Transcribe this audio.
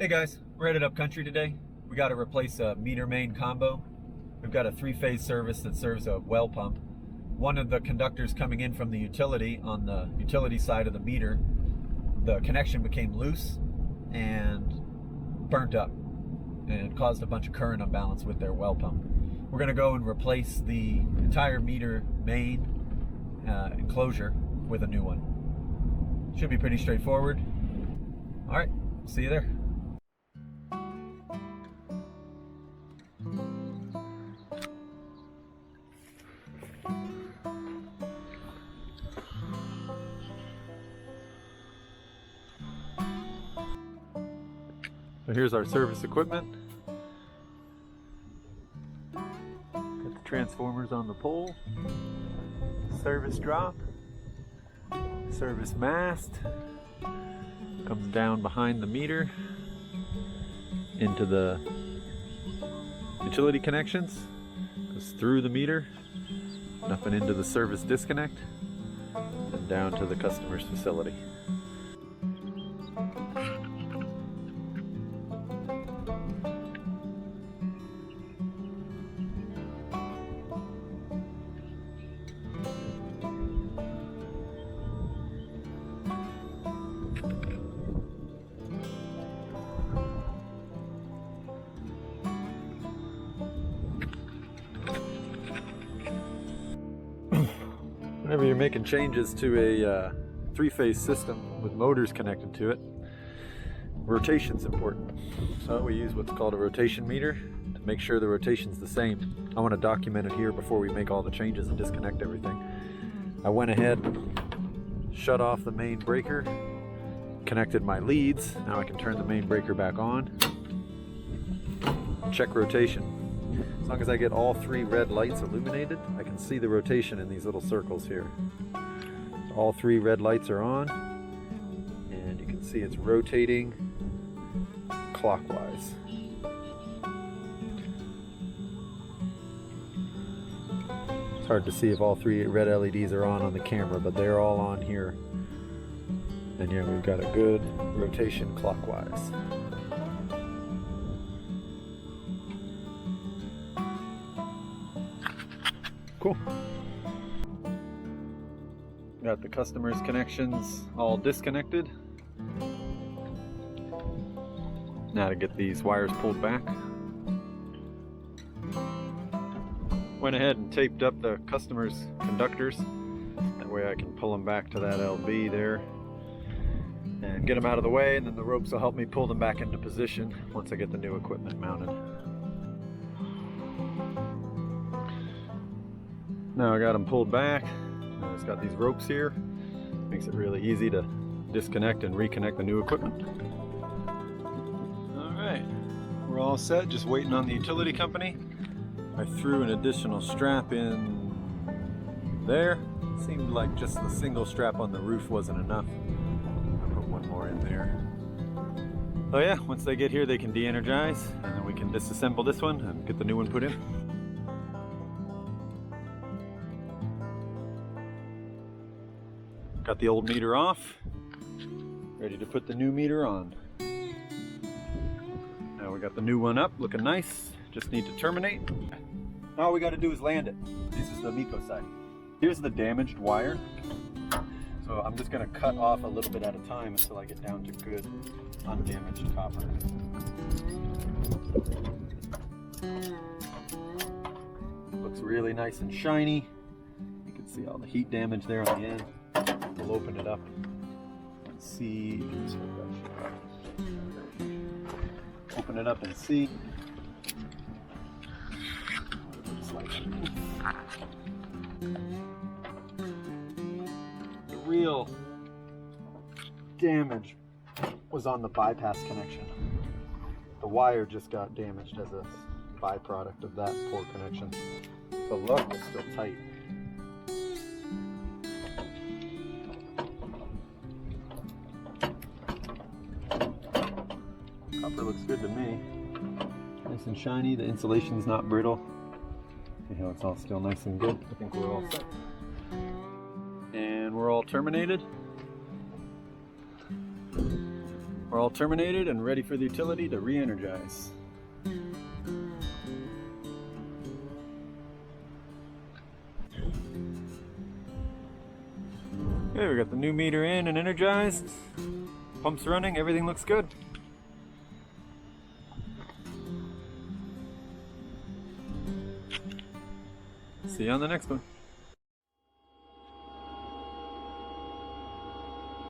Hey guys, we're headed up country today. We got to replace a meter main combo. We've got a three-phase service that serves a well pump. One of the conductors coming in from the utility, on the utility side of the meter, the connection became loose and burnt up and caused a bunch of current imbalance with their well pump. We're going to go and replace the entire meter main enclosure with a new one. Should be pretty straightforward. All right, see you there. So here's our service equipment. Got the transformers on the pole, service drop, service mast, comes down behind the meter into the utility connections, goes through the meter, and up and into the service disconnect, and down to the customer's facility. Whenever you're making changes to a three-phase system with motors connected to it, rotation's important. So we use what's called a rotation meter to make sure the rotation's the same. I want to document it here before we make all the changes and disconnect everything. I went ahead, shut off the main breaker, connected my leads. Now I can turn the main breaker back on. Check rotation. As long as I get all three red lights illuminated, I can see the rotation in these little circles here. All three red lights are on, and you can see it's rotating clockwise. It's hard to see if all three red LEDs are on the camera, but they're all on here. And yeah, we've got a good rotation clockwise. Cool. Got the customer's connections all disconnected. Now to get these wires pulled back. Went ahead and taped up the customer's conductors. That way I can pull them back to that LB there and get them out of the way, and then the ropes will help me pull them back into position once I get the new equipment mounted. Now I got them pulled back. I just got these ropes here. Makes it really easy to disconnect and reconnect the new equipment. All right, we're all set, just waiting on the utility company. I threw an additional strap in there. Seemed like just the single strap on the roof wasn't enough. I'll put one more in there. So yeah, once they get here they can de-energize, and then we can disassemble this one and get the new one put in. Got the old meter off, ready to put the new meter on. Now we got the new one up, looking nice. Just need to terminate. Now all we got to do is land it. This is the Miko side. Here's the damaged wire. So I'm just going to cut off a little bit at a time until I get down to good undamaged copper. Looks really nice and shiny. You can see all the heat damage there on the end. We'll open it up and see. Open it up and see. The real damage was on the bypass connection. The wire just got damaged as a byproduct of that poor connection. The lug is still tight. Copper looks good to me. Nice and shiny. The insulation's not brittle. See how it's all still nice and good. I think we're all set. And we're all terminated. We're all terminated and ready for the utility to re-energize. Okay, we got the new meter in and energized. Pumps running, everything looks good. See you on the next one.